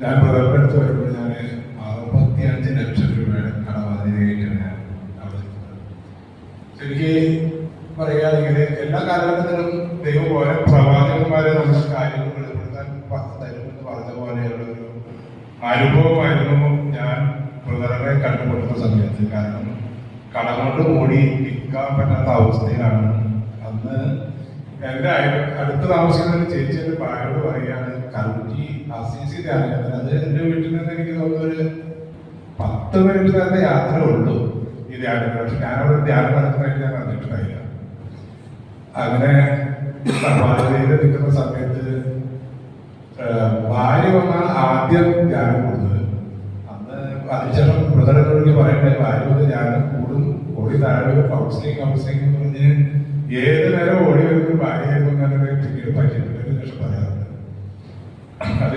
ഞാൻ ബ്രദറിനടുത്ത് വരുമ്പോൾ ഞാൻ 65 ലക്ഷം രൂപയുടെ കടബാധ്യതയായിട്ടാണ് ഞാൻ അവതരിക്കുന്നത്. ശരിക്ക് പറയുകയാണെങ്കിൽ എല്ലാ കാലഘട്ടത്തിലും ദൈവം പോലെ പ്രവാചകന്മാരെ നമ്മുടെ കാര്യങ്ങൾ വെളിപ്പെടുത്താൻ തരുമെന്ന് പറഞ്ഞ പോലെയുള്ള ഒരു അനുഭവമായിരുന്നു ഞാൻ ബ്രദറിനെ കണ്ടുപിടുന്ന സമയത്ത്. കാരണം കടം കൊണ്ട് മൂടി നിൽക്കാൻ പറ്റാത്ത അവസ്ഥയിലാണ്. അന്ന് എൻ്റെ അടുത്ത് താമസിക്കുന്ന ഒരു ചേച്ചി എൻ്റെ ഭാര്യയോട് പറയുകയാണ്, കറുക്കി അസീസി ധ്യാനം. അത് എൻ്റെ വീട്ടിൽ നിന്ന് എനിക്ക് തോന്നുന്നൊരു 10 മിനിറ്റ് തന്നെ യാത്ര ഉള്ളൂ ഈ ധ്യാനത്തിൽ. പക്ഷെ ഞാനവിടെ ധ്യാനം നടത്തുന്നതായിട്ട് ഞാൻ കണ്ടിട്ടുണ്ടായില്ല. അങ്ങനെ ബാധ്യതയിൽ നിൽക്കുന്ന സമയത്ത് ഭാര്യ വന്നാൽ ആദ്യം ധ്യാനം കൂടുന്നത്. അന്ന് അതിനുശേഷം ബ്രദറിനോട് പറയണ്ടേ, ഭാര്യ വന്ന് ധ്യാനം കൂടും, ഓടി താഴെ കൗൺസിലിംഗ് എന്ന് പറഞ്ഞ് ഏത് നേരം ഓടി വരുന്ന ഭാര്യയായിരുന്നു. ഞാൻ പിന്നീട് പറ്റിയിട്ടുണ്ട്, പറയാറുണ്ട്. അത്